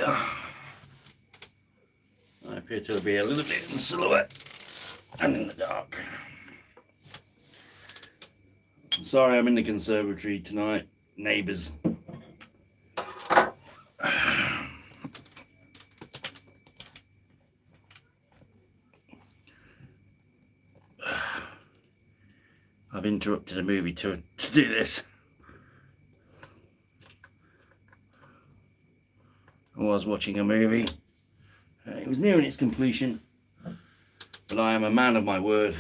I appear to be a little bit in silhouette and in the dark. Sorry, I'm in the conservatory tonight. Neighbours. I've interrupted a movie to do this. I was watching a movie. It was nearing its completion, but I am a man of my word.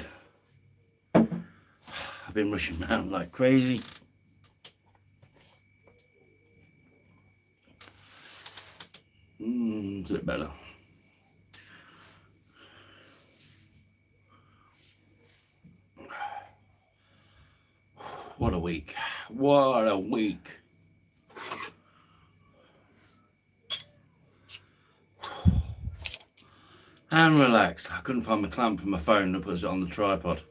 I've been rushing around like crazy. It's a bit better. What a week. What a week. And relaxed. I couldn't find my clamp for my phone to put it on the tripod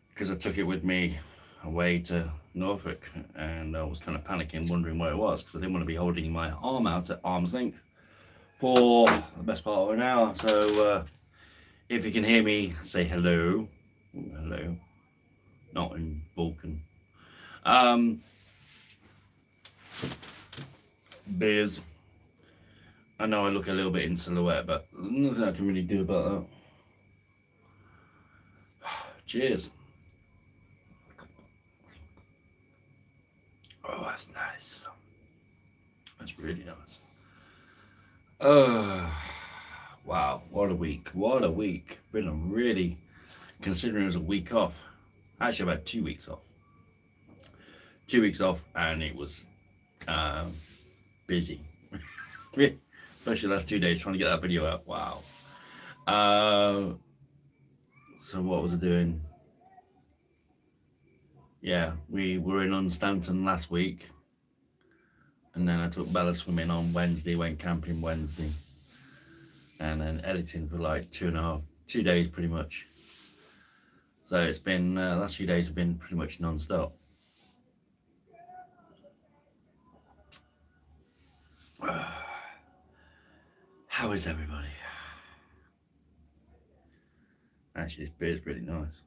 because I took it with me away to Norfolk, and I was kind of panicking, wondering where it was, because I didn't want to be holding my arm out at arm's length for the best part of an hour. So if you can hear me, say hello. Ooh, hello. Not in Vulcan. Beers. I know I look a little bit in silhouette, but nothing I can really do about that. Cheers. Oh, that's nice. That's really nice. Wow, what a week. What a week. Been a really, considering it was a week off. Actually, I've had 2 weeks off. 2 weeks off, and it was busy. Especially the last 2 days trying to get that video out. Wow. So what was I doing? Yeah, we were in Unstanton last week, and then I took Bella swimming on Wednesday, went camping Wednesday, and then editing for like 2 days pretty much. So it's been, last few days have been pretty much non-stop. How is everybody? Actually, this beer's really nice.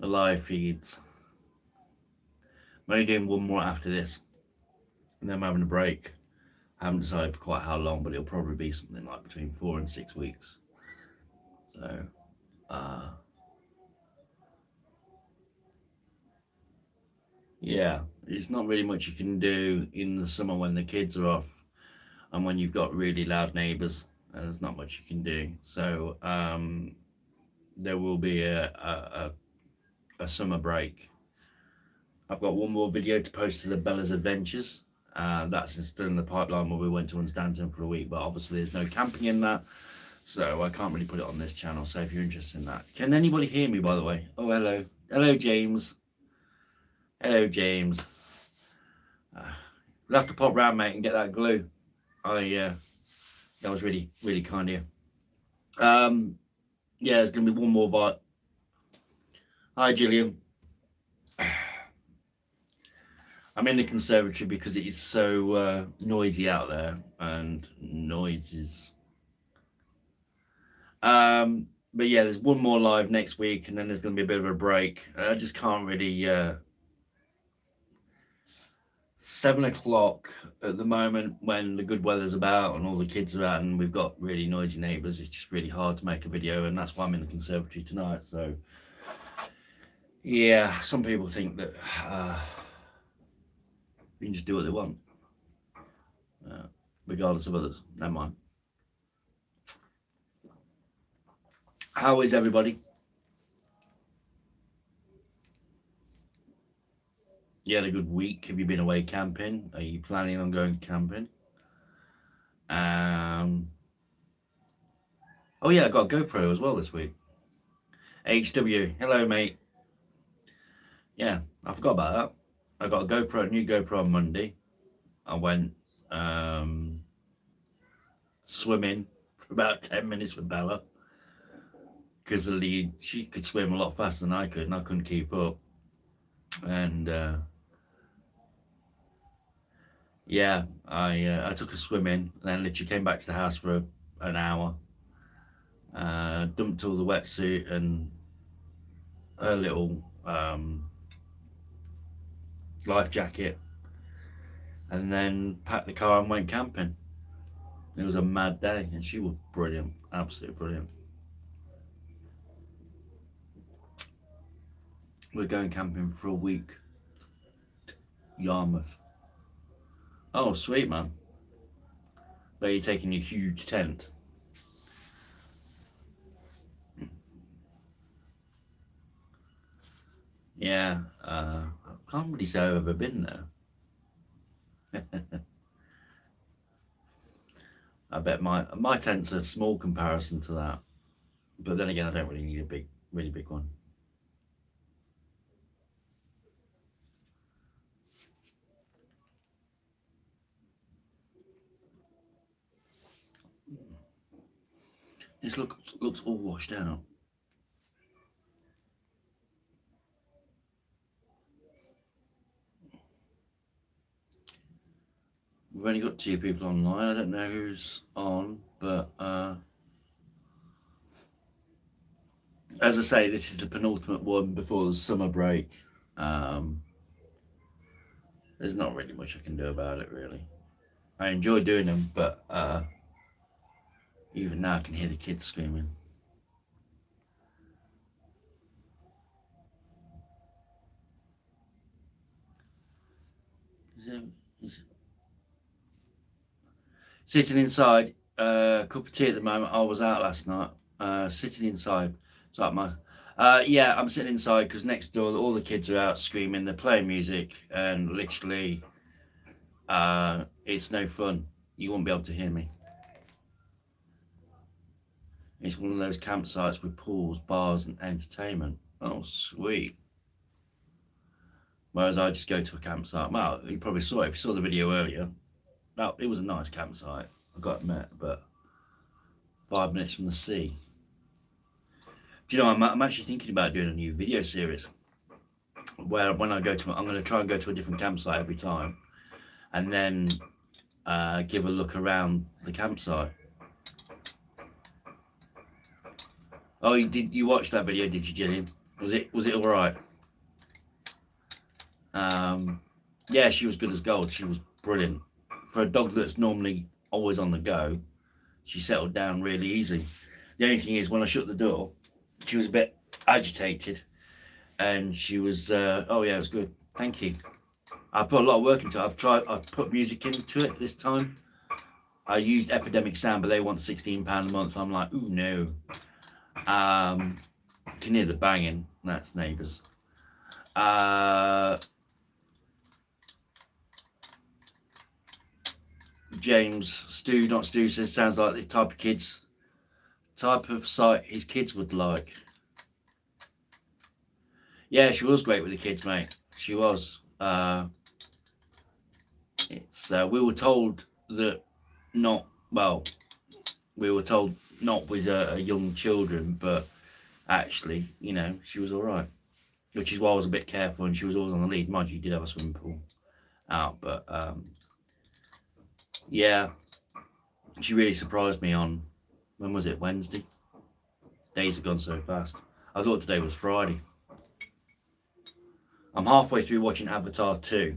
The live feeds. I'm only doing one more after this, and then I'm having a break. I haven't decided for quite how long, but it'll probably be something like between 4 and 6 weeks. So, yeah, it's not really much you can do in the summer when the kids are off and when you've got really loud neighbours. There's not much you can do. So there will be a summer break. I've got one more video to post to the Bella's Adventures. That's still in the pipeline, where we went to Unstanton for a week, but obviously there's no camping in that, so I can't really put it on this channel. So if you're interested in that, can anybody hear me, by the way? Oh, hello. Hello, James. Hello, James. You'll have to pop round, mate, and get that glue. That was really, really kind of you. Yeah, there's going to be one more bite. Hi, Gillian. I'm in the conservatory because it is so noisy out there, and noises. But yeah, there's one more live next week, and then there's going to be a bit of a break. I just can't really... 7 o'clock at the moment, when the good weather's about and all the kids are out and we've got really noisy neighbours, it's just really hard to make a video, and that's why I'm in the conservatory tonight. So yeah, some people think that you can just do what they want, regardless of others. Never mind. How is everybody? You had a good week? Have you been away camping? Are you planning on going camping? Oh yeah, I got a GoPro as well this week. HW, hello mate. Yeah, I forgot about that. I got a GoPro, new GoPro on Monday. I went swimming for about 10 minutes with Bella. because the lead, she could swim a lot faster than I could, and I couldn't keep up. And yeah, I took her swimming, and then literally came back to the house for an hour. Dumped all the wetsuit and her little life jacket, and then packed the car and went camping. It was a mad day, and she was brilliant, absolutely brilliant. We're going camping for a week. Yarmouth. Oh, sweet, man. But you're taking your huge tent. Yeah, I can't really say I've ever been there. I bet my tent's a small comparison to that. But then again, I don't really need a really big one. This looks all washed out. We've only got 2 people online. I don't know who's on, but as I say, this is the penultimate one before the summer break. There's not really much I can do about it, really. I enjoy doing them, but even now I can hear the kids screaming. Sitting inside, cup of tea at the moment. I was out last night, sitting inside. It's like my, yeah, I'm sitting inside because next door all the kids are out screaming. They're playing music, and literally, it's no fun. You won't be able to hear me. It's one of those campsites with pools, bars, and entertainment. Oh, sweet. Whereas I just go to a campsite. Well, you probably saw it if you saw the video earlier. Well, it was a nice campsite, I got to admit, but 5 minutes from the sea. Do you know, I'm actually thinking about doing a new video series where when I go to, I'm going to try and go to a different campsite every time, and then give a look around the campsite. Oh, you watched that video, did you, Gillian? Was it all right? Yeah, she was good as gold. She was brilliant. For a dog that's normally always on the go, she settled down really easy. The only thing is, when I shut the door, she was a bit agitated, and she was, oh yeah, it was good. Thank you. I put a lot of work into it. I've put music into it this time. I used Epidemic Sound, but they want £16 a month. I'm like, ooh, no. Can hear the banging. That's neighbours. James Stu, not Stu, says sounds like the type of site his kids would like. Yeah, she was great with the kids, mate. She was. It's we were told that not well. We were told not with young children, but actually, you know, she was all right. Which is why I was a bit careful, and she was always on the lead. Mind you, did have a swimming pool out, but yeah, she really surprised me on, when was it, Wednesday? Days have gone so fast. I thought today was Friday. I'm halfway through watching Avatar 2.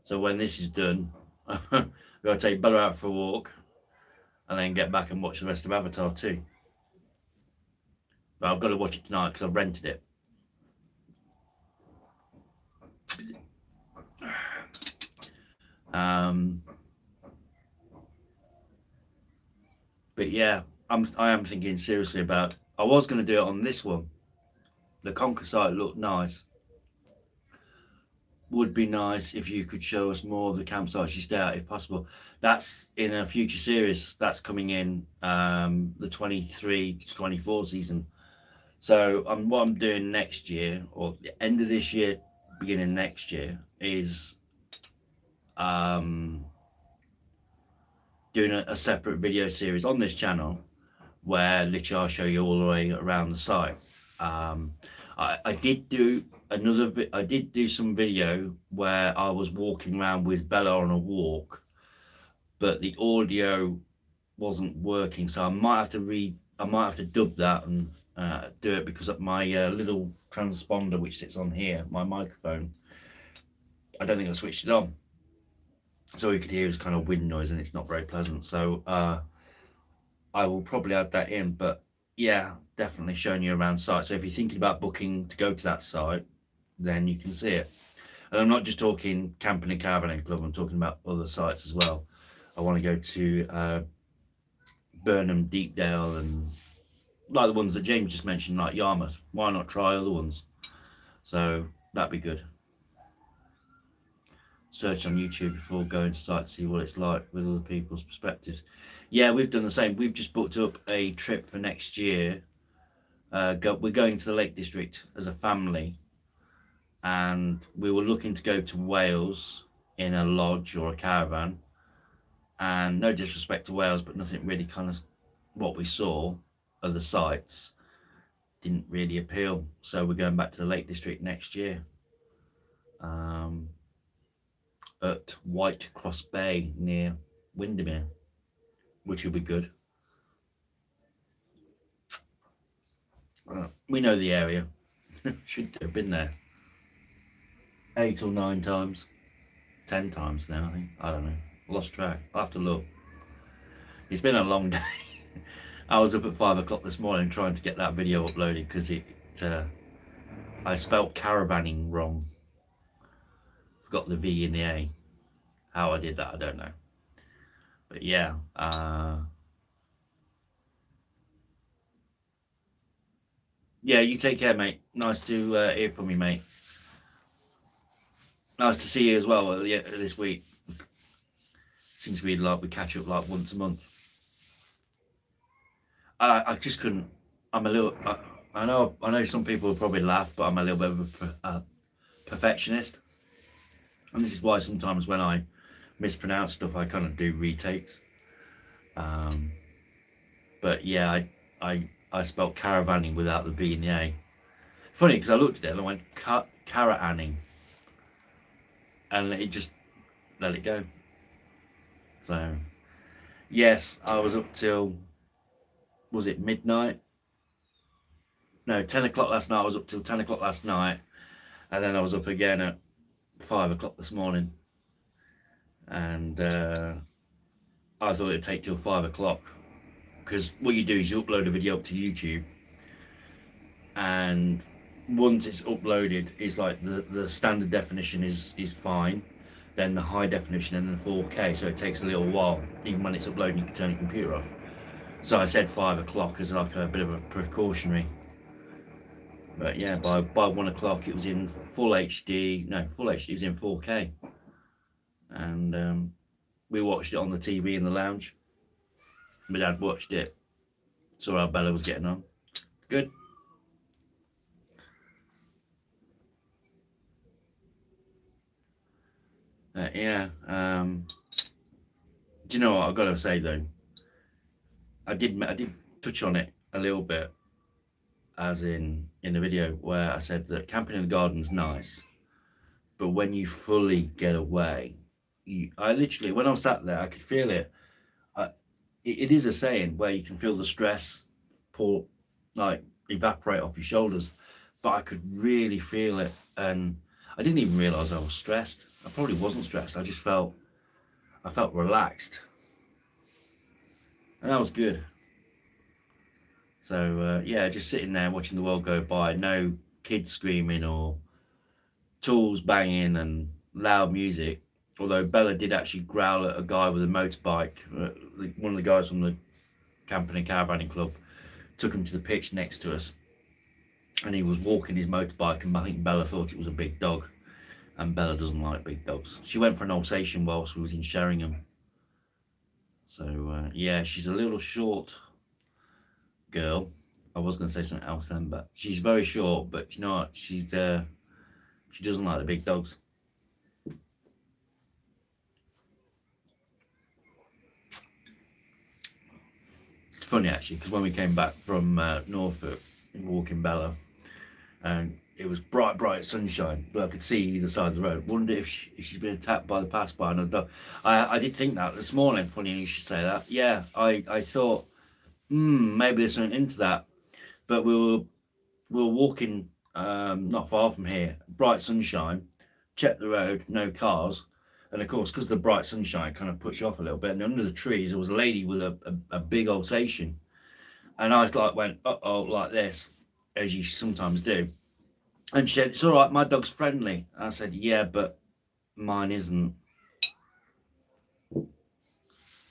So when this is done, I've got to take Bella out for a walk and then get back and watch the rest of Avatar 2. But I've got to watch it tonight because I've rented it. But yeah, I am thinking seriously about. I was going to do it on this one. The Conquer site looked nice. Would be nice if you could show us more of the campsites you stay at, if possible. That's in a future series. That's coming in the 23-24 season. So what I'm doing next year, or the end of this year, beginning next year, is doing a separate video series on this channel where literally I'll show you all the way around the site. I did do I did do some video where I was walking around with Bella on a walk, but the audio wasn't working, so I might have to dub that and do it, because of my little transponder which sits on here, my microphone, I don't think I switched it on, so you could hear this kind of wind noise and it's not very pleasant. So I will probably add that in, but yeah, definitely showing you around site. So if you're thinking about booking to go to that site, then you can see it. And I'm not just talking camping and caravanning club, I'm talking about other sites as well. I want to go to Burnham, Deepdale, and like the ones that James just mentioned, like Yarmouth. Why not try other ones? So that'd be good. Search on YouTube before going to site, see what it's like with other people's perspectives. Yeah, we've done the same. We've just booked up a trip for next year. We're going to the Lake District as a family, and we were looking to go to Wales in a lodge or a caravan. And no disrespect to Wales, but nothing really kind of what we saw of the sites didn't really appeal. So we're going back to the Lake District next year, at White Cross Bay near Windermere, which will be good. We know the area. Should have been there 8 or 9 times, 10 times now, I think. I don't know. Lost track. I'll have to look. It's been a long day. I was up at 5 o'clock this morning trying to get that video uploaded because I spelt caravanning wrong. Forgot the V and the A. How I did that, I don't know. But yeah. Yeah, you take care, mate. Nice to hear from you, mate. Nice to see you as well this week. Seems to be like we catch up like once a month. I just couldn't. I'm a little. I know some people will probably laugh, but I'm a little bit of a perfectionist, and this is why sometimes when I mispronounce stuff, I kind of do retakes. But yeah, I spelled caravanning without the V and the A. Funny, because I looked at it and I went caravanning, and it just let it go. So yes, I was up till, was it midnight? No, 10 o'clock last night. I was up till 10 o'clock last night, and then I was up again at 5 o'clock this morning, and I thought it'd take till 5 o'clock, because what you do is you upload a video up to YouTube, and once it's uploaded, it's like the standard definition is fine, then the high definition, and then 4K, so it takes a little while. Even when it's uploading, you can turn your computer off. So I said 5 o'clock as like a bit of a precautionary. But yeah, by 1 o'clock it was in full HD. No, full HD, it was in 4K. And we watched it on the TV in the lounge. My dad watched it. Saw how Bella was getting on. Good. Yeah. Do you know what I've got to say though? I did touch on it a little bit, as in the video where I said that camping in the garden's nice, but when you fully get away, I literally, when I was sat there, I could feel it. It is a saying where you can feel the stress evaporate off your shoulders, but I could really feel it, and I didn't even realize I was stressed. I probably wasn't stressed. I felt relaxed, and that was good. So yeah, just sitting there watching the world go by. No kids screaming or tools banging and loud music. Although Bella did actually growl at a guy with a motorbike. One of the guys from the camping and caravanning club took him to the pitch next to us, and he was walking his motorbike, and I think Bella thought it was a big dog, and Bella doesn't like big dogs. She went for an Alsatian whilst we was in Sheringham. So yeah, she's a little short girl. I was going to say something else then, but she's very short, but you know what, she doesn't like the big dogs. funny actually, because when we came back from Norfolk, walking Bella, and it was bright sunshine, but I could see either side of the road. Wonder if she'd been attacked by the passer by another dog. I did think that this morning. Funny you should say that. Yeah, I thought, maybe there's something into that. But we were walking not far from here, bright sunshine, checked the road, no cars. And of course, because the bright sunshine kind of puts you off a little bit. And under the trees, there was a lady with a big Alsatian. And I went, uh-oh, like this, as you sometimes do. And she said, it's all right, my dog's friendly. I said, yeah, but mine isn't.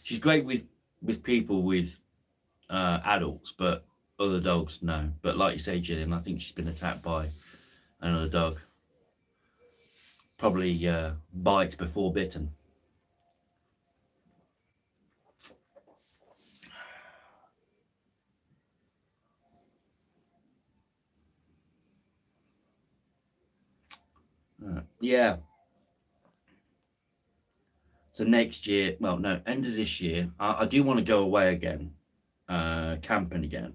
She's great with people, with adults, but other dogs, no. But like you say, Gillian, I think she's been attacked by another dog. Probably bite before bitten. Yeah. So next year, well, no, end of this year, I do want to go away again, camping again.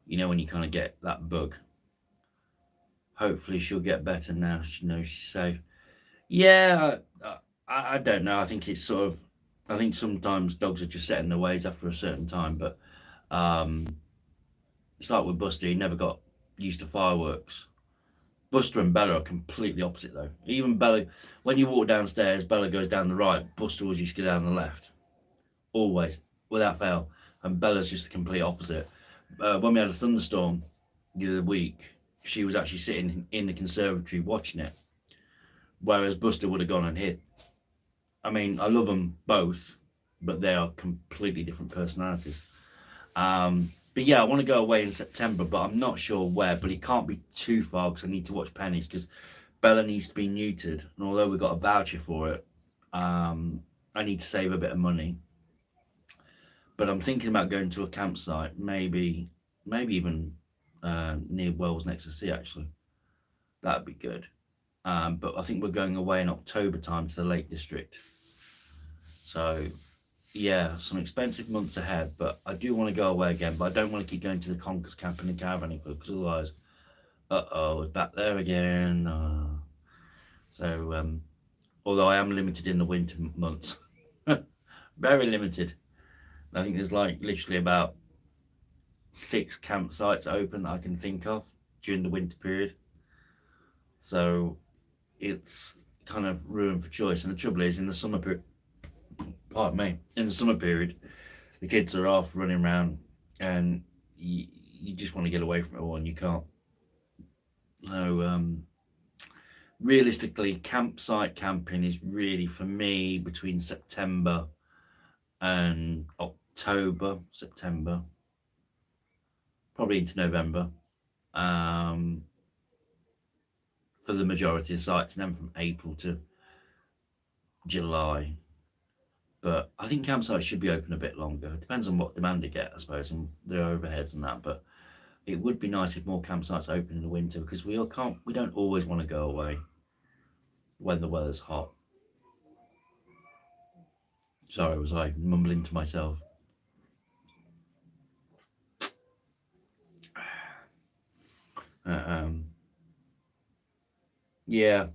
You know, when you kind of get that bug. Hopefully she'll get better now. She knows she's safe. Yeah, I don't know. I think it's sort of, I think sometimes dogs are just set in their ways after a certain time, but it's like with Buster, he never got used to fireworks. Buster and Bella are completely opposite though. Even Bella, when you walk downstairs, Bella goes down the right, Buster always used to go down the left. Always, without fail. And Bella's just the complete opposite. When we had a thunderstorm the other week, she was actually sitting in the conservatory watching it, whereas Buster would have gone and hid. I mean, I love them both, but they are completely different personalities. But yeah, I want to go away in September, but I'm not sure where. But it can't be too far because I need to watch Pennies, because Bella needs to be neutered. And although we got a voucher for it, I need to save a bit of money. But I'm thinking about going to a campsite, maybe even near Wells next to sea, actually. That'd be good. But I think we're going away in October time to the Lake District. So yeah, some expensive months ahead, but I do want to go away again. But I don't want to keep going to the Conkers Camping and Caravanning Club, because otherwise, it's back there again. So although I am limited in the winter months, very limited. I think there's like literally about 6 campsites open that I can think of during the winter period. So it's kind of ruined for choice. And the trouble is, in the summer period, pardon me, in the summer period, the kids are off running around, and you just want to get away from it all, and you can't. So realistically, campsite camping is really, for me, between September and October, September, probably into November, for the majority of sites, and then from April to July. But I think campsites should be open a bit longer. It depends on what demand they get, I suppose, and their overheads and that. But it would be nice if more campsites open in the winter, because we don't always want to go away when the weather's hot. Sorry, was I mumbling to myself? Yeah,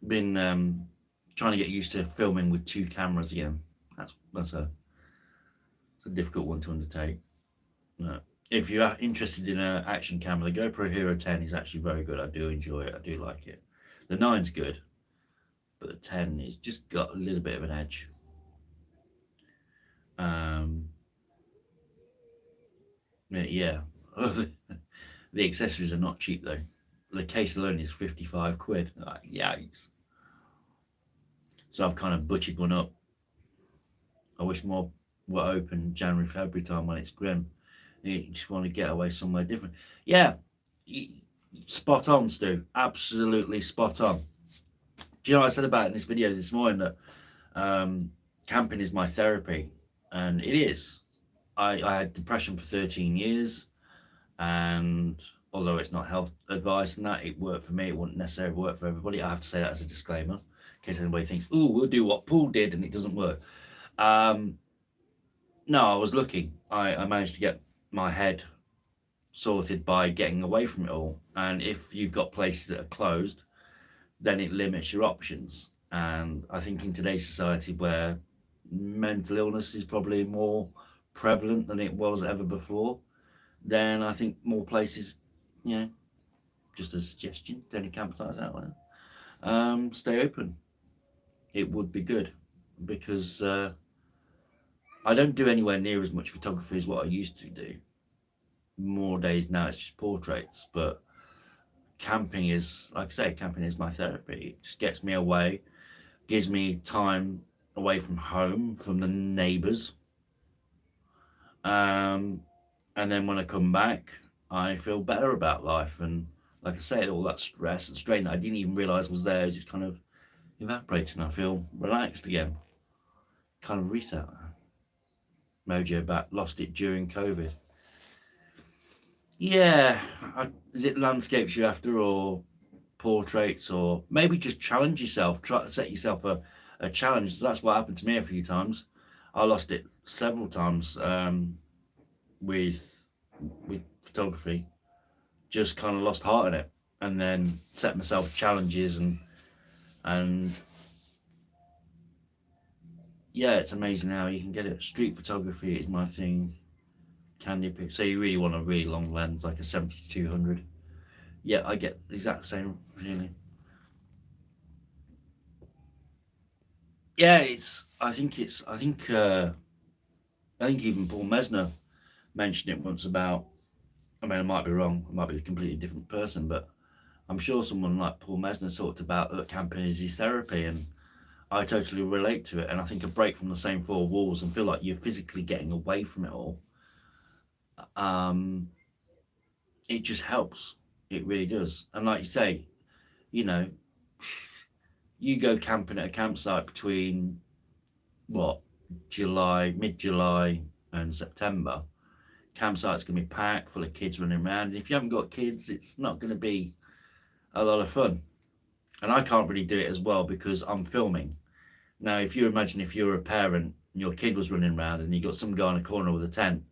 been trying to get used to filming with 2 cameras again. That's a difficult one to undertake. If you are interested in an action camera, the GoPro Hero 10 is actually very good. I do enjoy it. I do like it. The 9's good, but the 10 is just got a little bit of an edge. Yeah. The accessories are not cheap though. The case alone is 55 quid. Like, yikes. So I've kind of butchered one up. I wish more were open January, February time when it's grim. You just want to get away somewhere different. Yeah, spot on, Stu. Absolutely spot on. Do you know what I said about it in this video this morning, that camping is my therapy? And it is. I had depression for 13 years, and although it's not health advice and that, it worked for me. It wouldn't necessarily work for everybody. I have to say that as a disclaimer, in case anybody thinks, oh, we'll do what Paul did and it doesn't work. No, I was lucky. I managed to get my head sorted by getting away from it all. And if you've got places that are closed, then it limits your options. And I think in today's society, where mental illness is probably more prevalent than it was ever before, then I think more places, you know, just a suggestion to any campsites out there, stay open. It would be good, because I don't do anywhere near as much photography as what I used to do. More days now it's just portraits, but camping is, like I say, camping is my therapy. It just gets me away, gives me time away from home, from the neighbours. And then when I come back, I feel better about life. And like I say, all that stress and strain that I didn't even realise was there is just kind of evaporating. I feel relaxed again. Kind of reset. Mojo back, lost it during COVID. Yeah, is it landscapes you're after, or portraits, or maybe just challenge yourself? Try to set yourself a challenge. So that's what happened to me a few times. I lost it several times with photography. Just kind of lost heart in it, and then set myself challenges, and yeah, it's amazing how you can get it. Street photography is my thing. Candy pick. So you really want a really long lens, like a 70-200. Yeah, I get the exact same feeling. Yeah, I think even Paul Mesner mentioned it once about. I mean, I might be wrong. I might be a completely different person, but I'm sure someone like Paul Mesner talked about that camping is his therapy, and I totally relate to it. And I think a break from the same four walls and feel like you're physically getting away from it all, it just helps. It really does. And like you say, you know, you go camping at a campsite between what, mid-July and September. Campsite's going to be packed full of kids running around. And if you haven't got kids, it's not going to be a lot of fun. And I can't really do it as well because I'm filming. Now, if you imagine if you're a parent and your kid was running around and you got some guy in a corner with a tent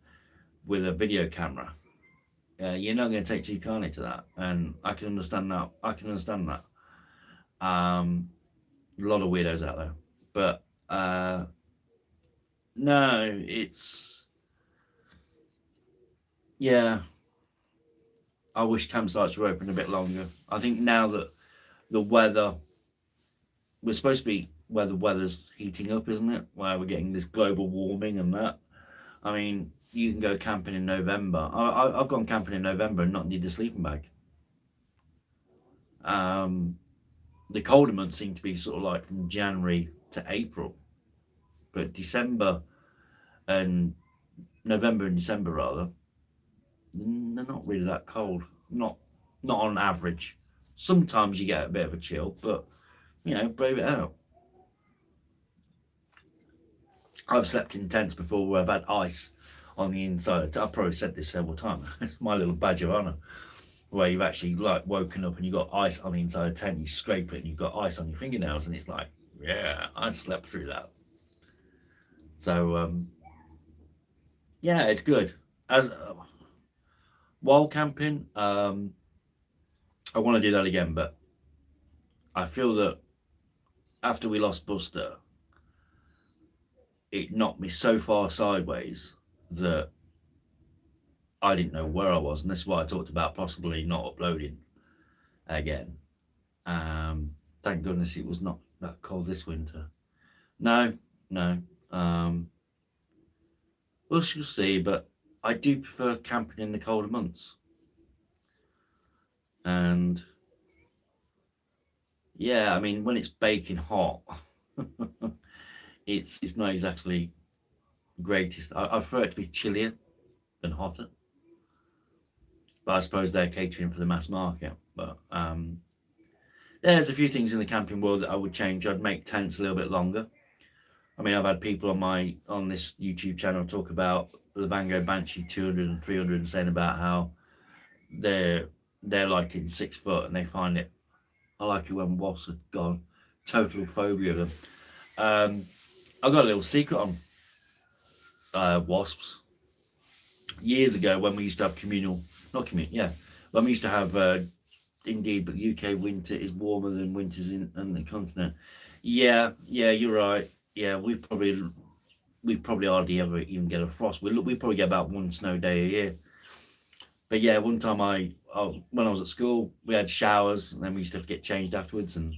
with a video camera, you're not going to take too kindly to that. And I can understand that. A lot of weirdos out there. But no, yeah, I wish campsites were open a bit longer. I think now that the weather, we're supposed to be where the weather's heating up, isn't it? Where we're getting this global warming and that. I mean, you can go camping in November. I've gone camping in November and not need a sleeping bag. The colder months seem to be sort of like from January to April, but November and December rather, they're not really that cold. Not on average. Sometimes you get a bit of a chill, but brave it out. I've slept in tents before where I've had ice on the inside. I've probably said this several times. It's my little badge of honor, where you've actually like woken up and you've got ice on the inside of the tent. You scrape it and you've got ice on your fingernails, and it's like, yeah, I slept through that. So yeah, it's good. As while camping, I want to do that again, but I feel that after we lost Buster, it knocked me so far sideways that I didn't know where I was, and this is why I talked about possibly not uploading again. Thank goodness it was not that cold this winter. No. We'll see, but I do prefer camping in the colder months. And yeah, I mean, when it's baking hot, it's not exactly greatest. I prefer it to be chillier than hotter. But I suppose they're catering for the mass market. But there's a few things in the camping world that I would change. I'd make tents a little bit longer. I mean, I've had people on this YouTube channel talk about the Vango Banshee 200 and 300 and saying about how they're like in 6 foot and they find it. I like it when wasps have gone total phobia of them. I've got a little secret on wasps. Years ago, when we used to have when we used to have indeed, but UK winter is warmer than winters in the continent. Yeah, yeah, you're right. Yeah, we probably hardly ever even get a frost. We probably get about one snow day a year. But yeah, one time when I was at school, we had showers, and then we used to have to get changed afterwards. And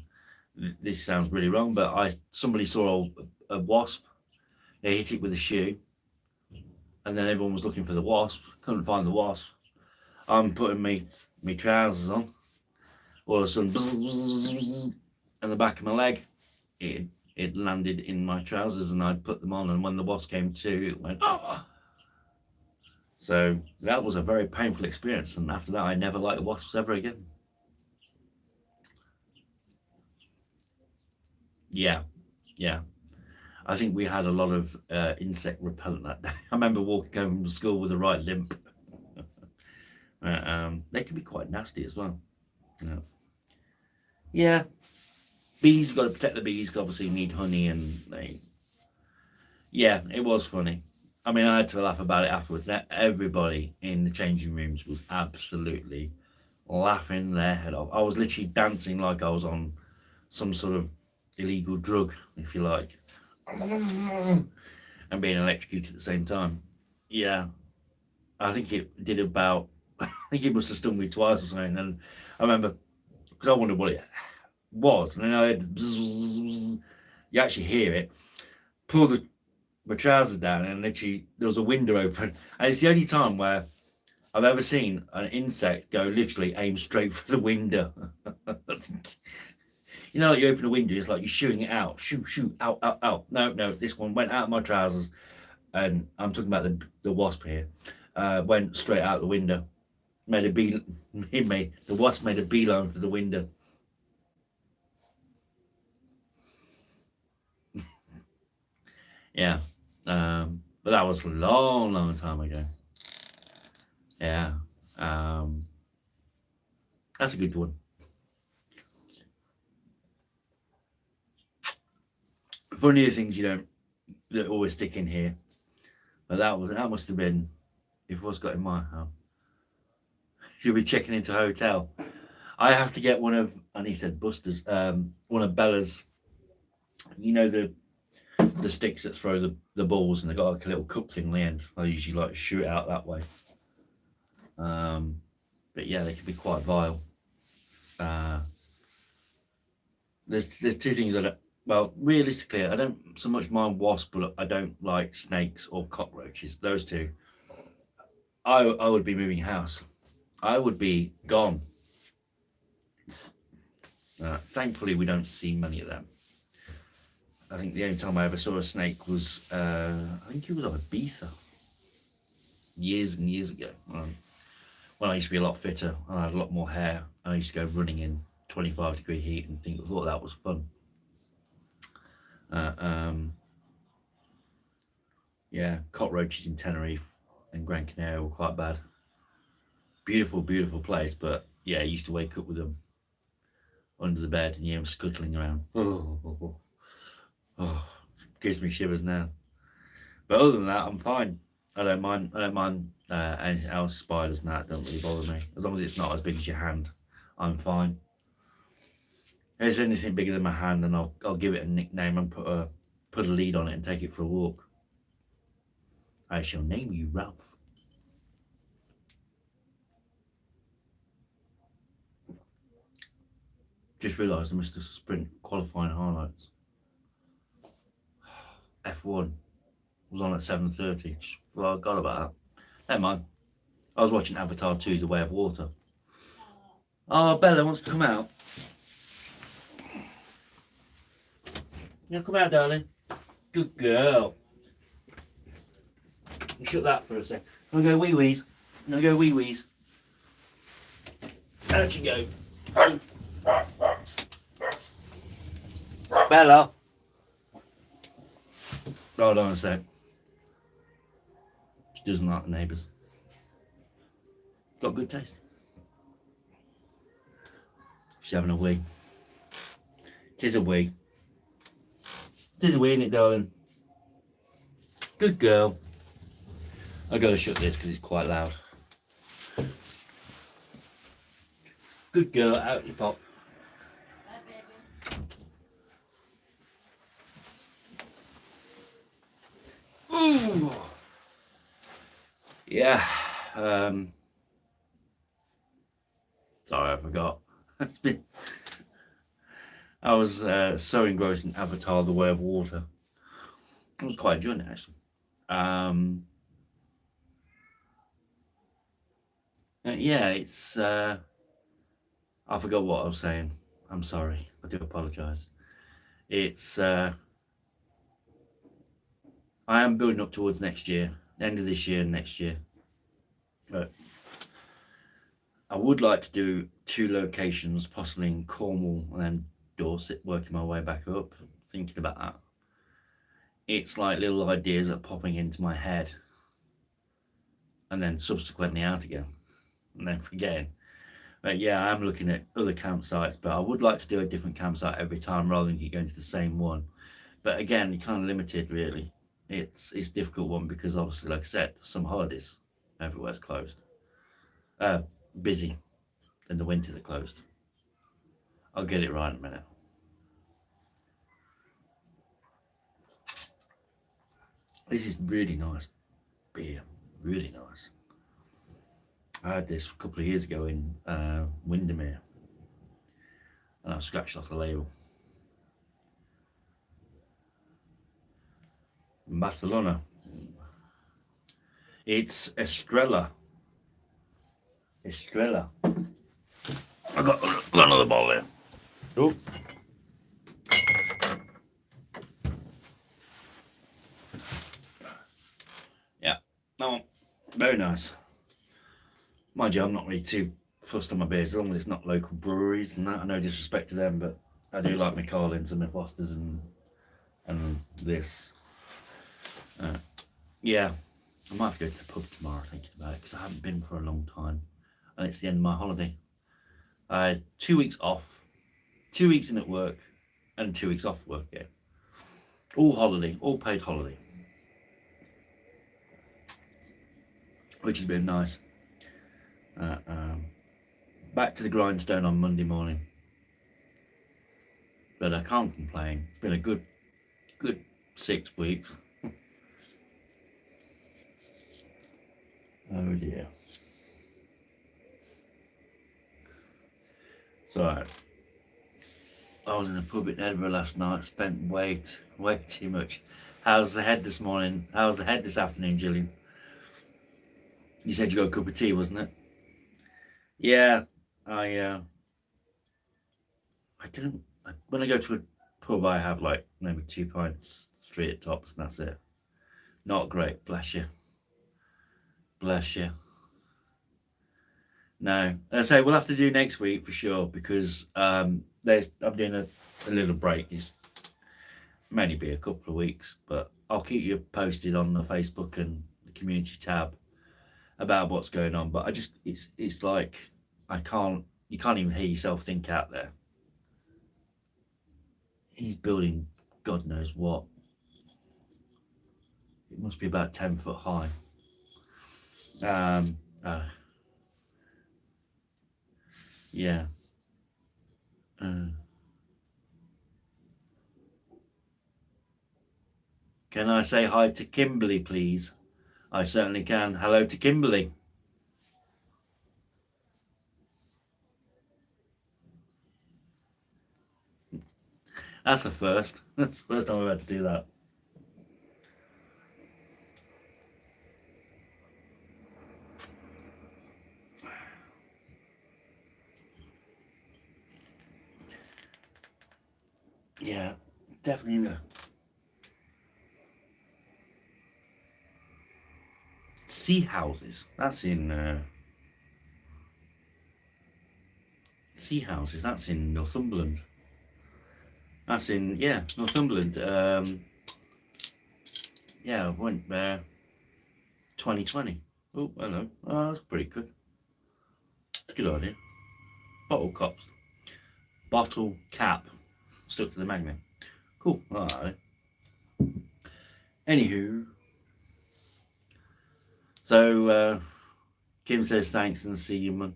this sounds really wrong, but somebody saw a wasp. They hit it with a shoe, and then everyone was looking for the wasp. Couldn't find the wasp. I'm putting me trousers on. All of a sudden, and the back of my leg, it landed in my trousers, and I'd put them on. And when the wasp came to, it went oh. So that was a very painful experience, and after that, I never liked wasps ever again. Yeah, yeah. I think we had a lot of insect repellent that day. I remember walking home from school with a right limp. They can be quite nasty as well. Yeah. Yeah. Bees, got to protect the bees. Obviously, need honey, and Yeah, it was funny. I mean, I had to laugh about it afterwards. Everybody in the changing rooms was absolutely laughing their head off. I was literally dancing like I was on some sort of illegal drug, if you like, and being electrocuted at the same time. Yeah, I think it did about. I think it must have stung me twice or something. And I remember because I wondered what it was, and then I had you actually hear it. Pull my trousers down, and literally there was a window open, and it's the only time where I've ever seen an insect go literally aim straight for the window. You know, like you open a window, it's like you're shooting it out, shoot, out, out, out. No, this one went out of my trousers, and I'm talking about the wasp here. Went straight out the window, made a bee. The wasp made a beeline for the window. Yeah, but that was a long, long time ago. Yeah, um, that's a good one. Funny things you don't that always stick in here. But that must have been if what's got in my house. You'll be checking into a hotel. I have to get one of, and he said Buster's, one of Bella's. You know the sticks that throw the balls, and they got like a little cup thing on the end. I usually like shoot it out that way. But yeah, they can be quite vile. Uh, there's two things that well, realistically, I don't so much mind wasps, but I don't like snakes or cockroaches. Those two, I would be moving house. I would be gone. Thankfully, we don't see many of them. I think the only time I ever saw a snake was, I think it was on Ibiza, years and years ago. When I used to be a lot fitter and I had a lot more hair, I used to go running in 25-degree heat and thought that was fun. Yeah, cockroaches in Tenerife and Gran Canaria were quite bad. Beautiful, beautiful place, but yeah, I used to wake up with them under the bed and them scuttling around. Oh, gives me shivers now. But other than that, I'm fine. I don't mind. I don't mind anything else. Spiders and that don't really bother me. As long as it's not as big as your hand, I'm fine. If there's anything bigger than my hand, then I'll give it a nickname and put a lead on it and take it for a walk. I shall name you Ralph. Just realised I missed the sprint qualifying highlights. F1 was on at 7:30. Just forgot about that. Never mind. I was watching Avatar 2: The Way of Water. Oh, Bella wants to come out. You come out, darling. Good girl. Shut that for a sec. I'm gonna go wee wees. I'm gonna go wee wees. Out you go. Bella. Hold on a sec. She doesn't like the neighbours. Got good taste. She's having a wee. Tis a wee. Tis a wee, innit, darling? Good girl. I've got to shut this because it's quite loud. Good girl, out you pop. Ooh. Yeah. Sorry, I forgot. It's been. I was so engrossed in Avatar: The Way of Water. I was quite enjoying it actually. Yeah, it's. I forgot what I was saying. I'm sorry. I do apologise. It's. I am building up towards next year, the end of this year and next year. But I would like to do 2 locations, possibly in Cornwall and then Dorset, working my way back up. Thinking about that. It's like little ideas that are popping into my head and then subsequently out again and then forgetting. But yeah, I'm looking at other campsites, but I would like to do a different campsite every time rather than keep going to the same one. But again, you're kind of limited really. It's a difficult one because obviously, like I said, some holidays, everywhere's closed. Busy. In the winter they're closed. I'll get it right in a minute. This is really nice beer. Really nice. I had this a couple of years ago in Windermere. And I scratched off the label. Barcelona. It's Estrella. Estrella. I got another bottle there. Oh. Yeah. No, very nice. Mind you, I'm not really too fussed on my beers as long as it's not local breweries and that. I no disrespect to them, but I do like my Carlins and my Fosters and this. Yeah, I might have to go to the pub tomorrow thinking about it because I haven't been for a long time, and it's the end of my holiday. I had 2 weeks off, 2 weeks in at work, and 2 weeks off work. Yeah, all holiday, all paid holiday, which has been nice. Back to the grindstone on Monday morning, but I can't complain. It's been a good 6 weeks. Oh dear. So I was in a pub in Edinburgh last night. Spent way too much. How's the head this morning? How's the head this afternoon, Gillian? You said you got a cup of tea, wasn't it? Yeah, I don't. When I go to a pub, I have like maybe 2 pints, 3 at tops, and that's it. Not great. Bless you. Bless you. No, I say we'll have to do next week for sure because I'm doing a little break. It's mainly be a couple of weeks, but I'll keep you posted on the Facebook and the community tab about what's going on. But it's like you can't even hear yourself think out there. He's building God knows what. It must be about 10 foot high. Yeah. Can I say hi to Kimberly, please? I certainly can. Hello to Kimberly. That's a first. That's the first time I've had to do that. Yeah, definitely in the Sea Houses. That's in Sea Houses. That's in Northumberland. That's in Northumberland. Yeah, I went there 2020. Oh, hello. Oh, that's pretty good. It's a good idea. Bottle caps. Bottle cap stuck to the magnet. Cool. All right. Anywho, So Kim says thanks and see you, man.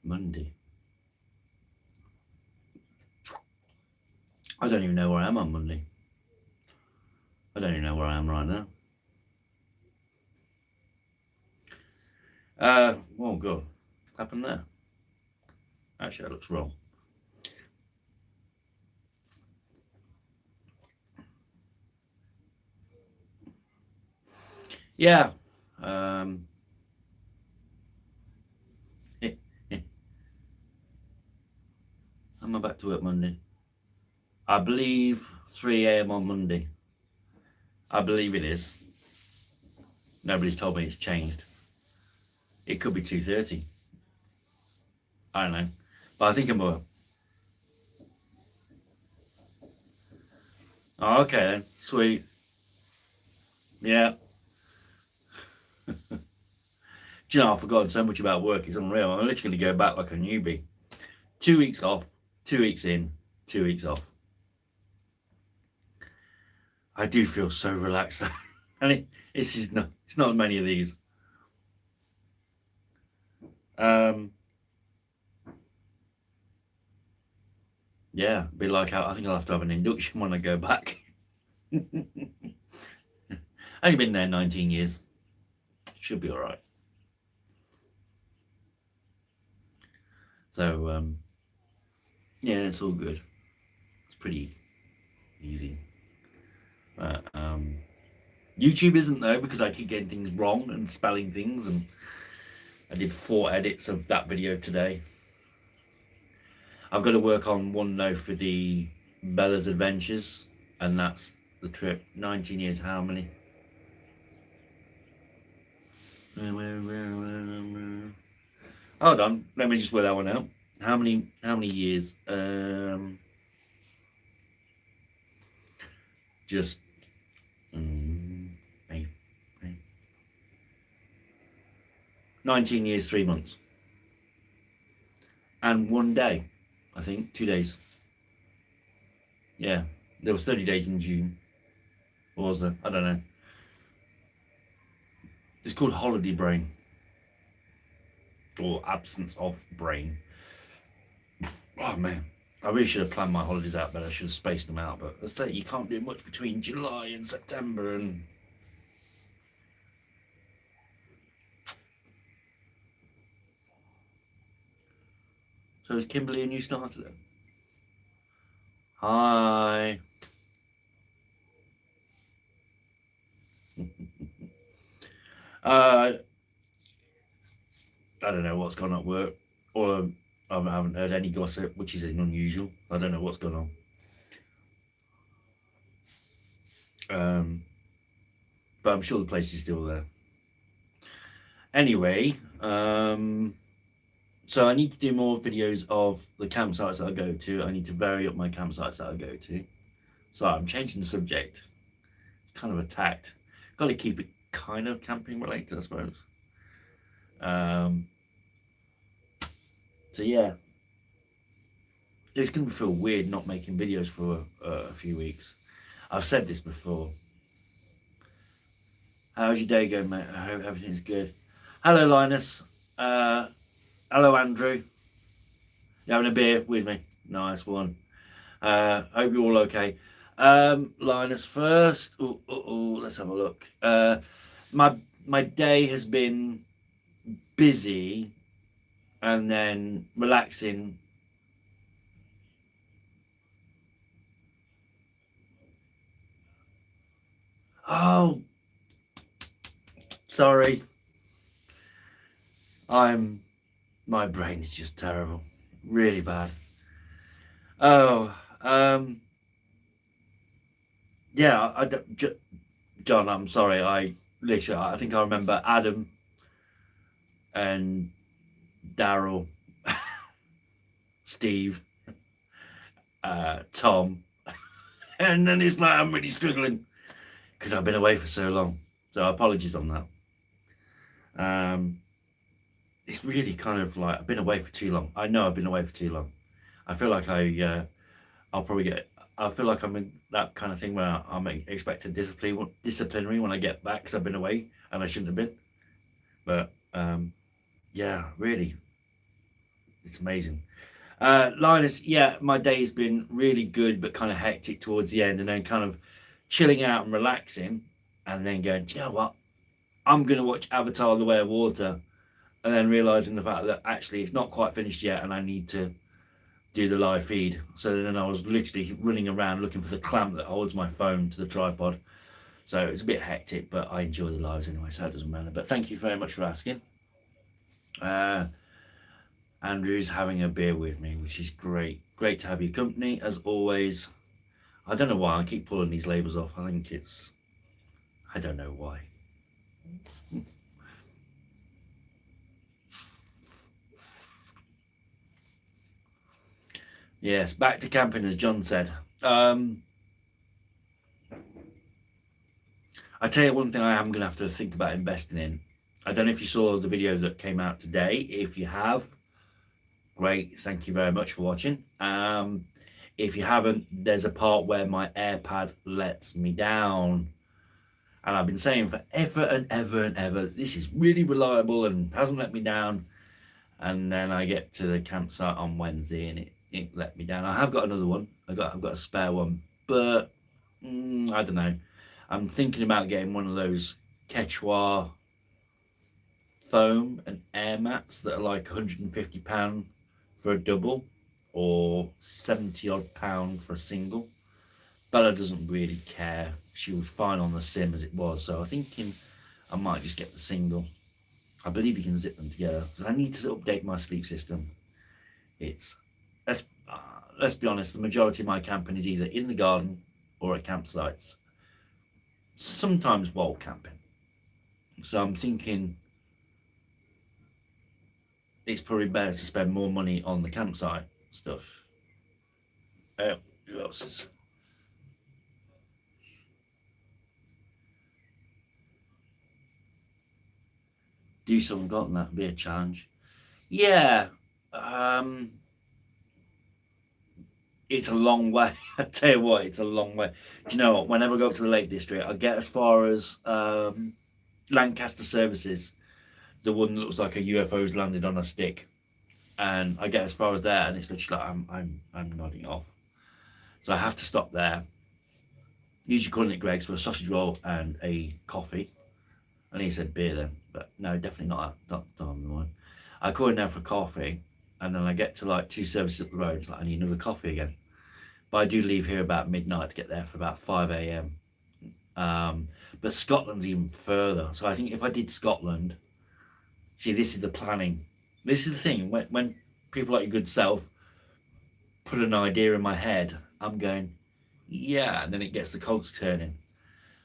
Monday. I don't even know where I am on Monday. I don't even know where I am right now. Oh God, what happened there? Actually, that looks wrong. Yeah. I'm back to work Monday. I believe 3 a.m. on Monday. I believe it is. Nobody's told me it's changed. It could be 2:30. I don't know. But I think I'm up. Oh, okay then. Sweet. Yeah. Do you know, I've forgotten so much about work. It's unreal. I'm literally going to go back like a newbie. 2 weeks off, 2 weeks in, 2 weeks off. I do feel so relaxed. And it's not many of these. Yeah, be like, I think I'll have to have an induction when I go back. Only been there 19 years. Should be all right. So, yeah, it's all good. It's pretty easy. YouTube isn't though, because I keep getting things wrong and spelling things, and I did 4 edits of that video today. I've got to work on one though for the Bella's Adventures, and that's the trip. 19 years, how many? Hold on, let me just work that one out. How many years? Just 19 years, 3 months. And 1 day, I think, 2 days. Yeah, there was 30 days in June. Or was there? I don't know. It's called holiday brain. Or absence of brain. Oh man, I really should have planned my holidays out better. I should have spaced them out. But let's say you can't do much between July and September, and so is Kimberly a new starter then? Hi. I don't know what's gone on at work, or I haven't heard any gossip, which is unusual. I don't know what's going on. But I'm sure the place is still there. Anyway, so I need to do more videos of the campsites that I go to. I need to vary up my campsites that I go to. So I'm changing the subject. It's kind of attacked. Got to keep it kind of camping related, I suppose. So yeah, it's going to feel weird not making videos for a few weeks. I've said this before. How's your day going, mate? I hope everything's good. Hello, Linus. Hello, Andrew. You having a beer with me? Nice one. Hope you're all okay. Linus first. Let's have a look. My day has been busy and then relaxing. Oh, sorry. My brain is just terrible, really bad. Oh, yeah. John, I'm sorry. I think I remember Adam and Daryl, Steve, Tom, and then it's like I'm really struggling because I've been away for so long. So apologies on that. It's really kind of like I've been away for too long. I know I've been away for too long. I feel like I I'll probably get. I feel like I'm in that kind of thing where I'm expected disciplinary when I get back because I've been away and I shouldn't have been. But yeah, really, it's amazing. Linus, yeah, my day's been really good, but kind of hectic towards the end, and then kind of chilling out and relaxing, and then going, do you know what? I'm going to watch Avatar: The Way of Water, and then realizing the fact that actually it's not quite finished yet, and I need to do the live feed. So then I was literally running around looking for the clamp that holds my phone to the tripod. So it's a bit hectic, but I enjoy the lives anyway, so it doesn't matter. But thank you very much for asking. Andrew's having a beer with me, which is great. Great to have your company, as always. I don't know why I keep pulling these labels off. I think it's... I don't know why. Yes, back to camping, as John said. I tell you one thing I am going to have to think about investing in. I don't know if you saw the video that came out today. If you have, great. Thank you very much for watching. If you haven't, there's a part where my AirPad lets me down. And I've been saying forever and ever and ever, this is really reliable and hasn't let me down. And then I get to the campsite on Wednesday and it let me down. I have got another one. I've got a spare one, but I don't know. I'm thinking about getting one of those Quechua foam and air mats that are like £150 for a double or 70 odd pound for a single. Bella doesn't really care. She was fine on the sim as it was, so I'm thinking I might just get the single. I believe you can zip them together because I need to update my sleep system. It's let's be honest, the majority of my camping is either in the garden or at campsites. Sometimes wild camping. So I'm thinking it's probably better to spend more money on the campsite stuff. Who else is? Do something got that be a challenge. Yeah. It's a long way. I tell you what, it's a long way. Do you know what? Whenever I go up to the Lake District, I get as far as Lancaster Services, the one that looks like a UFO's landed on a stick, and I get as far as there, and it's literally like I'm nodding off. So I have to stop there. Usually calling it Greg's for a sausage roll and a coffee. And he said beer then, but no, definitely not that time of the morning. I call him now for coffee, and then I get to like 2 services up the road. It's like I need another coffee again. But I do leave here about midnight to get there for about 5 a.m. But Scotland's even further. So I think if I did Scotland, see, this is the planning. This is the thing. When people like your good self put an idea in my head, I'm going, yeah, and then it gets the cogs turning.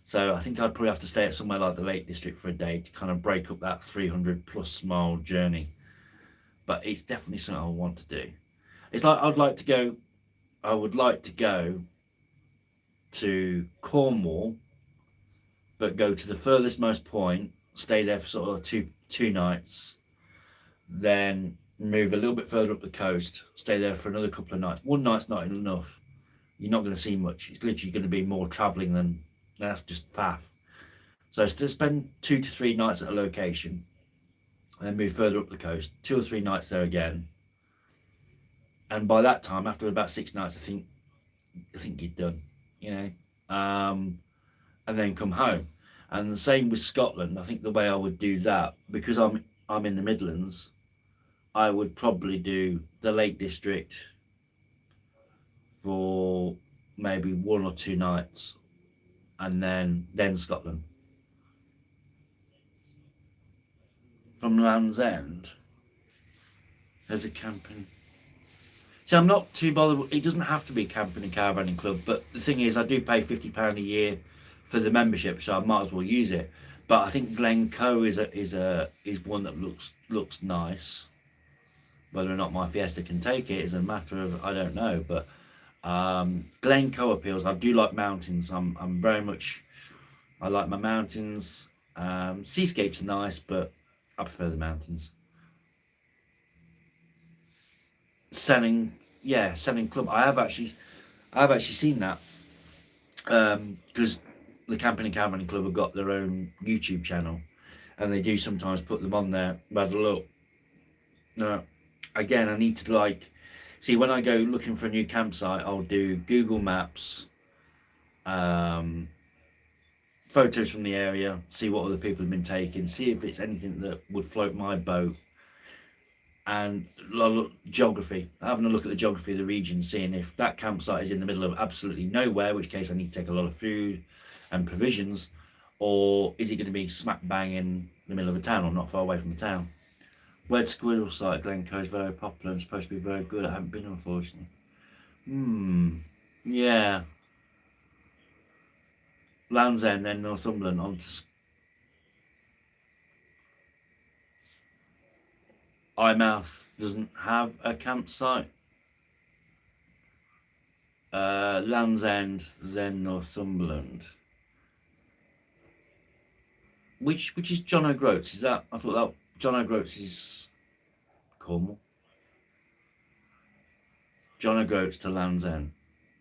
So I think I'd probably have to stay at somewhere like the Lake District for a day to kind of break up that 300+ mile journey. But it's definitely something I want to do. It's like I would like to go to Cornwall, but go to the furthest most point, stay there for sort of two nights, then move a little bit further up the coast, stay there for another couple of nights. One night's not enough. You're not going to see much. It's literally going to be more travelling than that's just faff. So to spend 2 to 3 nights at a location, and then move further up the coast, 2 or 3 nights there again. And by that time, after about 6 nights, I think you're done, and then come home. And the same with Scotland. I think the way I would do that, because I'm in the Midlands, I would probably do the Lake District for maybe 1 or 2 nights, and then Scotland. From Land's End, there's a camping. So I'm not too bothered. It doesn't have to be camping and caravanning club, but the thing is, I do pay £50 a year for the membership, so I might as well use it. But I think Glencoe is one that looks nice. Whether or not my Fiesta can take it is a matter of I don't know. But Glencoe appeals. I do like mountains. I'm very much. I like my mountains. Seascapes are nice, but I prefer the mountains. Selling club. I have actually. I've actually seen that because the Camping and Caravanning Club have got their own YouTube channel, and they do sometimes put them on there. But had a look. Again, I need to see when I go looking for a new campsite. I'll do Google Maps, photos from the area, see what other people have been taking, see if it's anything that would float my boat, and geography, having a look at the geography of the region, seeing if that campsite is in the middle of absolutely nowhere, which case I need to take a lot of food and provisions, or is it going to be smack bang in the middle of a town or not far away from the town. Wed Squirrel site at Glencoe is very popular and supposed to be very good. I haven't been, unfortunately. Yeah. Land's End, then Northumberland on Eyemouth doesn't have a campsite. Land's End, then Northumberland. Which is John O'Groats? Is that, I thought that John O'Groats is Cornwall. John O'Groats to Land's End.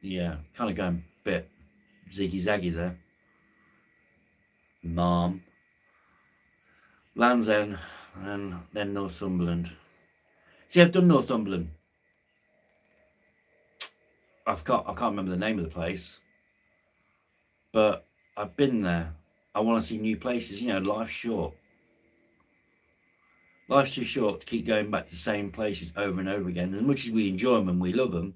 Yeah, kind of going a bit ziggy zaggy there. Mom. Land's End and then Northumberland. See, I've done Northumberland. I can't remember the name of the place, but I've been there. I want to see new places. You know, life's short. Life's too short to keep going back to the same places over and over again. As much as we enjoy them and we love them,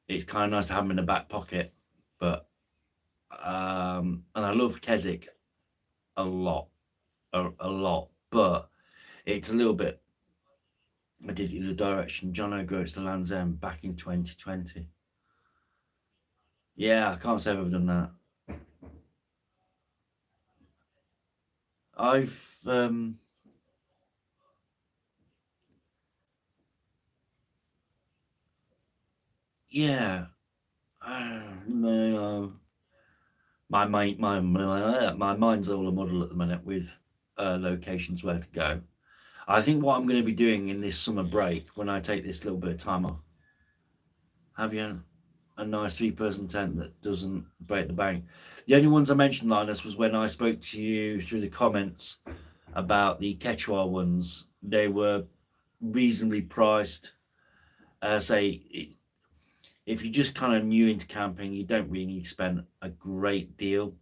it's kind of nice to have them in the back pocket. But and I love Keswick a lot, but it's a little bit. I did use a direction. John O'Groats to Land's End back in 2020. Yeah, I can't say I've ever done that. I've yeah. No, my mind's all a muddle at the minute with locations where to go. I think what I'm going to be doing in this summer break, when I take this little bit of time off, have you a nice 3-person tent that doesn't break the bank. The only ones I mentioned, Linus, was when I spoke to you through the comments about the Quechua ones. They were reasonably priced. Say, if you're just kind of new into camping, you don't really need to spend a great deal.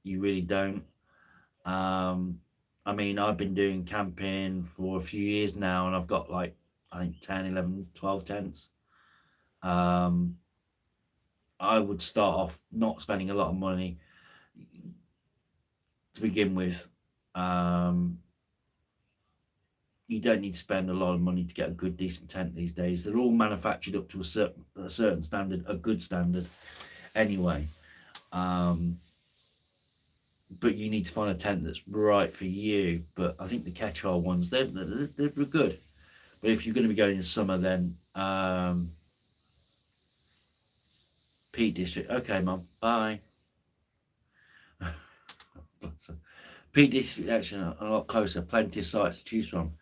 You really don't. I mean, I've been doing camping for a few years now, and I've got like, I think 10, 11, 12 tents. I would start off not spending a lot of money to begin with. You don't need to spend a lot of money to get a good, decent tent these days. They're all manufactured up to a certain standard, a good standard, anyway. But you need to find a tent that's right for you. But I think the Quechua ones, they're good. But if you're going to be going in summer, then Peak District. Okay, Mum. Bye. Peak District actually a lot closer. Plenty of sites to choose from.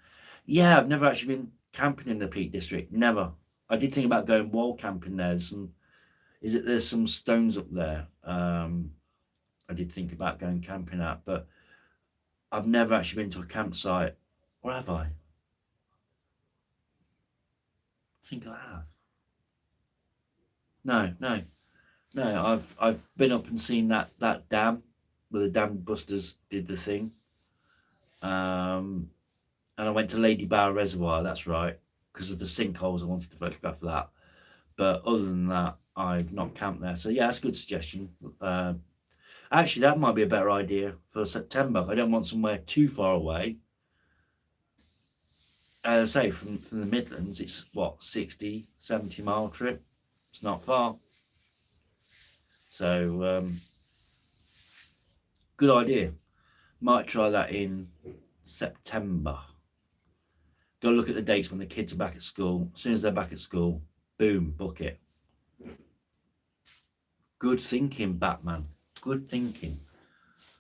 Yeah, I've never actually been camping in the Peak District. Never. I did think about going wall camping there. There's some stones up there. I did think about going camping at, but I've never actually been to a campsite. Or have I? I think I have. No. I've been up and seen that dam where the dam busters did the thing. And I went to Lady Bower Reservoir. That's right, because of the sinkholes. I wanted to photograph that. But other than that, I've not camped there. So yeah, that's a good suggestion. Actually, that might be a better idea for September. I don't want somewhere too far away. As I say, from the Midlands, it's what, 60, 70 mile trip. It's not far. So good idea. Might try that in September. Go look at the dates when the kids are back at school. As soon as they're back at school, boom, book it. Good thinking, Batman. Good thinking.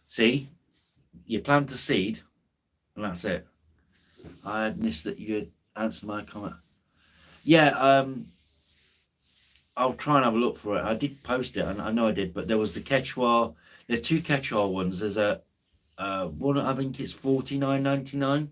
See, you plant a seed, and that's it. I had missed that you had answered my comment. Yeah, I'll try and have a look for it. I did post it, and I know I did, but there was the Quechua. There's two Quechua ones. There's a one, I think it's 49.99,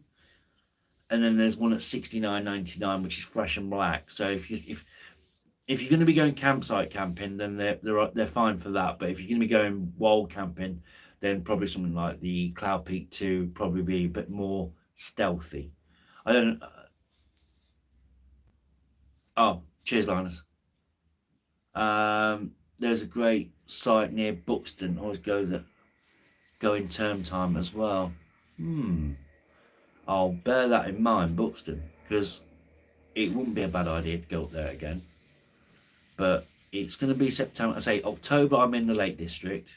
and then there's one at 69.99, which is fresh and black. So if you're going to be going campsite camping, then they're fine for that. But if you're going to be going wild camping, then probably something like the Cloud Peak 2 probably be a bit more stealthy. I don't. Oh, cheers, Linus. There's a great site near Buxton. I always go in term time as well. I'll bear that in mind, Buxton, because it wouldn't be a bad idea to go up there again. But it's going to be September. I say October. I'm in the Lake District.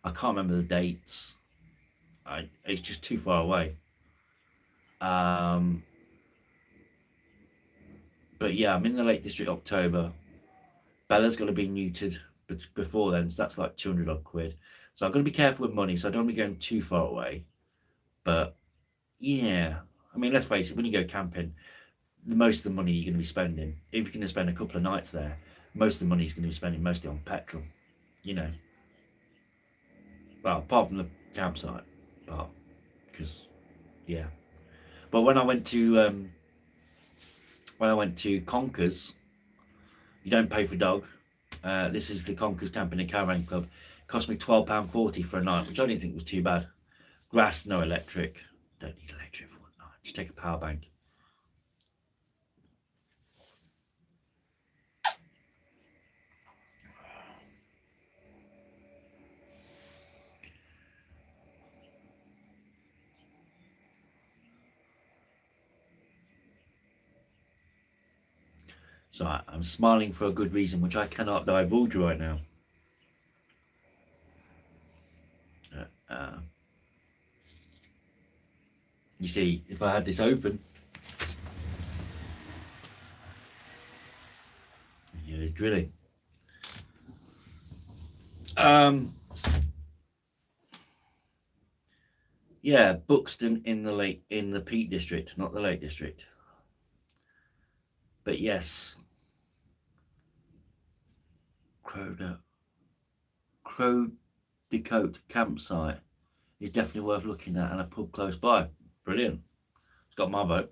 I can't remember the dates. It's just too far away. But yeah, I'm in the Lake District October. Bella's got to be neutered before then, so that's like 200 odd quid. So I've got to be careful with money, so I don't want to be going too far away. But yeah, I mean, let's face it, when you go camping, most of the money you're going to be spending, if you're going to spend a couple of nights there, most of the money is going to be spending mostly on petrol, you know. Well, apart from the campsite part, because yeah. But when I went to Conkers, you don't pay for dog. This is the Conkers Camping and Caravan Club. It cost me £12.40 for a night, which I didn't think was too bad. Grass, no electric. Don't need electric for one night. Just take a power bank. So I'm smiling for a good reason, which I cannot divulge right now. You see, if I had this open, yeah, it's drilling. Yeah, Buxton in the Peak District, not the Lake District. But yes, Crowdecote campsite is definitely worth looking at, and a pub close by. Brilliant. It's got my vote.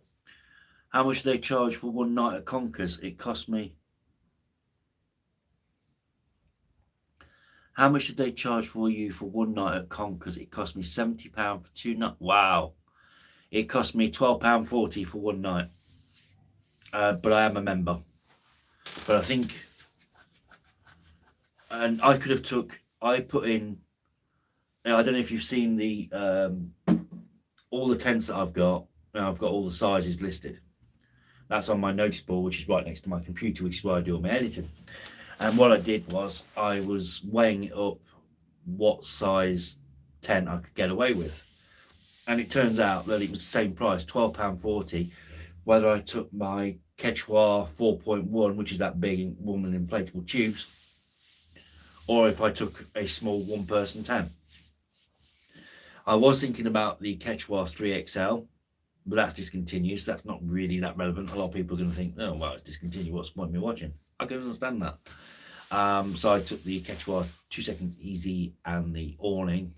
How much do they charge for one night at Conkers? It cost me. How much did they charge for you for one night at Conkers? It cost me £70 for 2 nights. Wow. It cost me £12.40 for one night. But I am a member. But I think, and I could have I put in, I don't know if you've seen the all the tents that I've got. I've got all the sizes listed. That's on my notice board, which is right next to my computer, which is where I do all my editing. And what I did was I was weighing it up what size tent I could get away with. And it turns out that it was the same price, £12.40, whether I took my Quechua 4.1, which is that big woman inflatable tubes, or if I took a small one-person tent. I was thinking about the Quechua 3XL, but that's discontinued, so that's not really that relevant. A lot of people are going to think, oh, well, it's discontinued, what's the point of me watching? I can understand that. So I took the Quechua 2 Seconds Easy and the awning,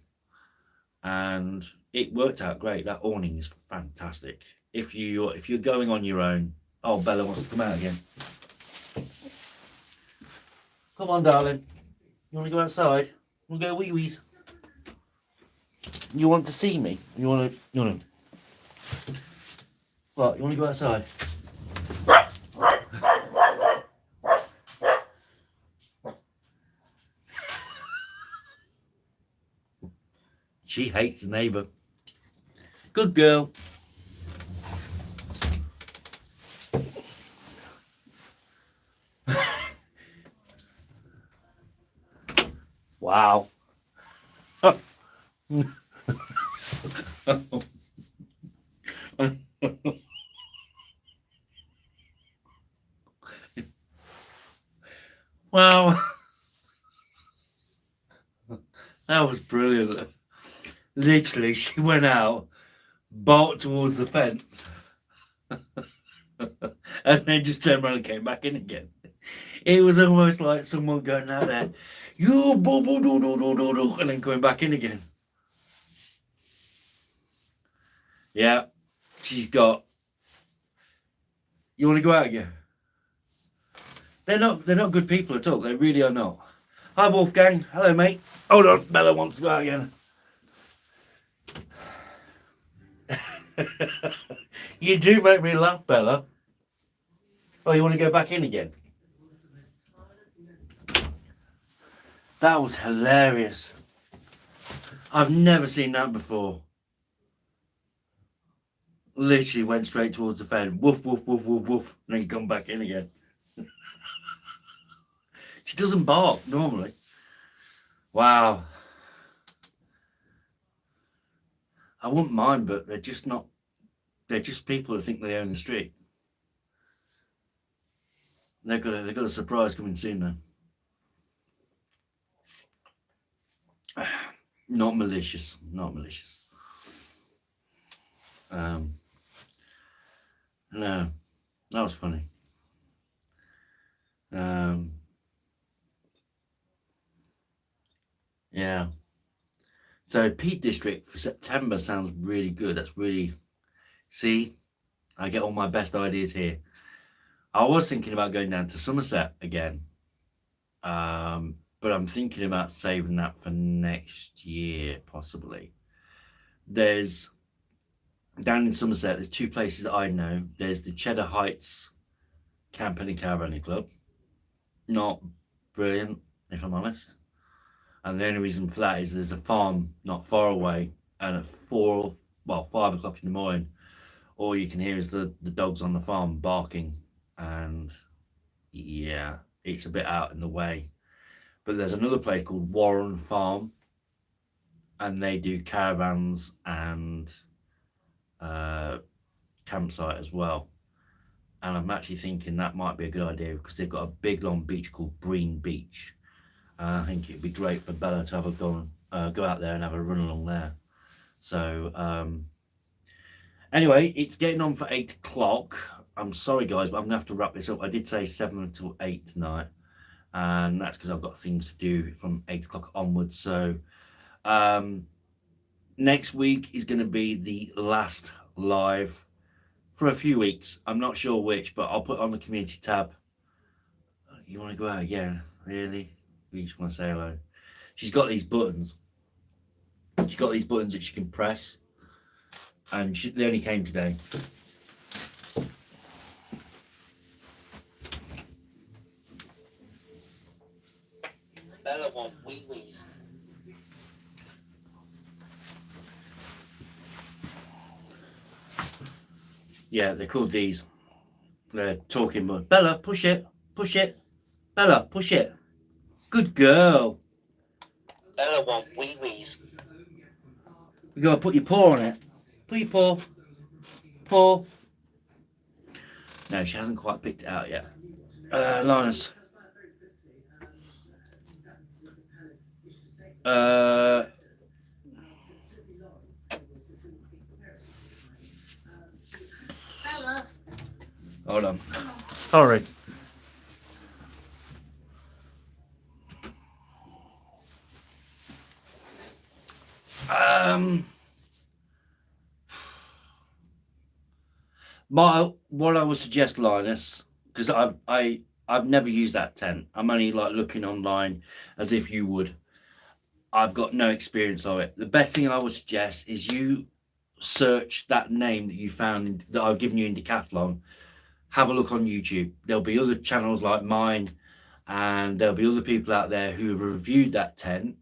and it worked out great. That awning is fantastic. If you're going on your own, oh, Bella wants to come out again. Come on, darling. You want to go outside? You want to go wee-wees? You want to see me? You want to... What, you want to go outside? She hates the neighbour. Good girl. Wow. Wow. That was brilliant. Literally, she went out, bolted towards the fence, and then just turned around and came back in again. It was almost like someone going out there, you boo boo doo doo doo doo doo, and then coming back in again. Yeah, she's got. You want to go out again? They're not good people at all. They really are not. Hi Wolfgang. Hello mate. Hold on, Bella wants to go out again. You do make me laugh, Bella. Oh, you want to go back in again? That was hilarious. I've never seen that before. Literally went straight towards the fence. Woof, woof, woof, woof, woof. And then come back in again. She doesn't bark normally. Wow. I wouldn't mind, but they're just not. They're just people who think they own the street. They've got a surprise coming soon though. Not malicious. Not malicious. No, that was funny. Yeah. So Peak District for September sounds really good. That's really, see, I get all my best ideas here. I was thinking about going down to Somerset again, but I'm thinking about saving that for next year, possibly. There's, down in Somerset, there's two places that I know. There's the Cheddar Heights Camping and Caravanning Club. Not brilliant, if I'm honest. And the only reason for that is there's a farm not far away, and at 5 o'clock in the morning, all you can hear is the dogs on the farm barking, and yeah, it's a bit out in the way. But there's another place called Warren Farm, and they do caravans and campsite as well. And I'm actually thinking that might be a good idea because they've got a big long beach called Breen Beach. I think it'd be great for Bella to have a go out there and have a run along there. So anyway, it's getting on for 8 o'clock. I'm sorry guys, but I'm gonna have to wrap this up. I did say 7 until 8 tonight, and that's because I've got things to do from 8 o'clock onwards. So next week is going to be the last live for a few weeks. I'm not sure which, but I'll put on the community tab. You want to go out again? Really? We just want to say hello. She's got these buttons. She's got these buttons that she can press, and they only came today. Bella want wee wees. Yeah, they're called these. They're talking but Bella, push it, push it. Bella, push it. Good girl. Bella want wee wees. You gotta put your paw on it. Put your paw. Paw. No, she hasn't quite picked it out yet. Linus. Hold on. Sorry. What I would suggest, Linus, because I've never used that tent. I'm only like looking online as if you would. I've got no experience of it. The best thing I would suggest is you search that name that you found that I've given you in Decathlon. Have a look on YouTube. There'll be other channels like mine, and there'll be other people out there who have reviewed that tent.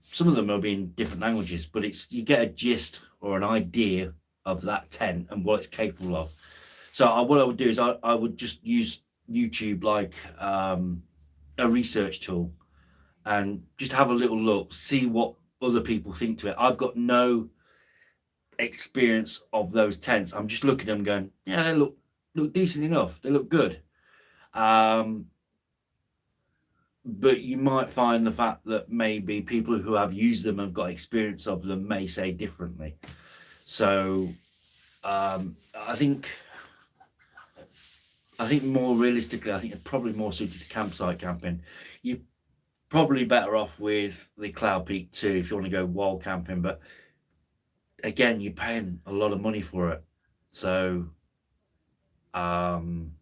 Some of them will be in different languages, but you get a gist or an idea of that tent and what it's capable of. So what I would do is I would just use YouTube like a research tool, and just have a little look, see what other people think to it. I've got no experience of those tents. I'm just looking at them going, yeah, they look decent enough. They look good. But you might find the fact that maybe people who have used them and got experience of them may say differently. So I think I think more realistically, I think it's probably more suited to campsite camping. You're probably better off with the Cloud Peak 2 if you want to go wild camping, but again, you're paying a lot of money for it. So, um,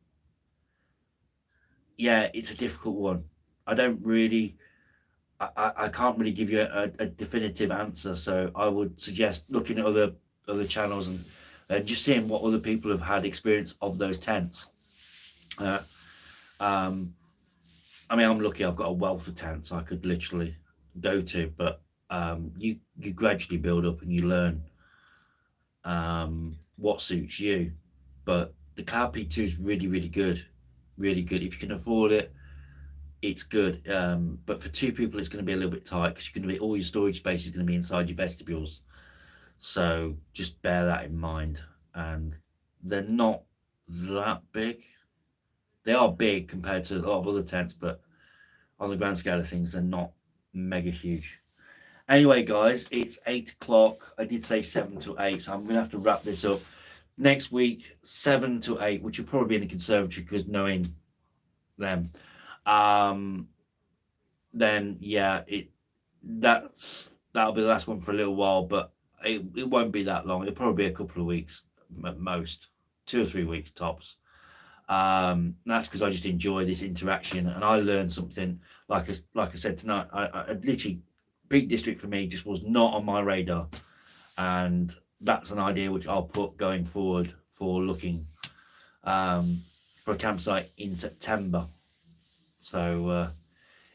yeah, it's a difficult one. I don't really, I can't really give you a definitive answer. So I would suggest looking at other channels and just seeing what other people have had experience of those tents. Uh, um, I mean, I'm lucky. I've got a wealth of tents I could literally go to, but you gradually build up and you learn what suits you. But the Cloud Peak 2 is really good, really good. If you can afford it, it's good. But for two people, it's going to be a little bit tight because you're going to be all your storage space is going to be inside your vestibules. So just bear that in mind. And they're not that big. They are big compared to a lot of other tents, but on the grand scale of things, they're not mega huge. Anyway, guys, it's 8 o'clock. I did say 7 to 8, so I'm going to have to wrap this up. Next week, 7 to 8, which will probably be in the conservatory because knowing them. Then yeah, that'll be the last one for a little while, but it won't be that long. It'll probably be a couple of weeks at most, 2 or 3 weeks tops. That's because I just enjoy this interaction and I learned something. Like I said tonight, I literally Peak District for me just was not on my radar, and that's an idea which I'll put going forward for looking for a campsite in September. So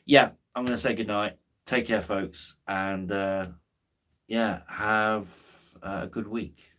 yeah, I'm going to say goodnight. Take care, folks, and yeah, have a good week.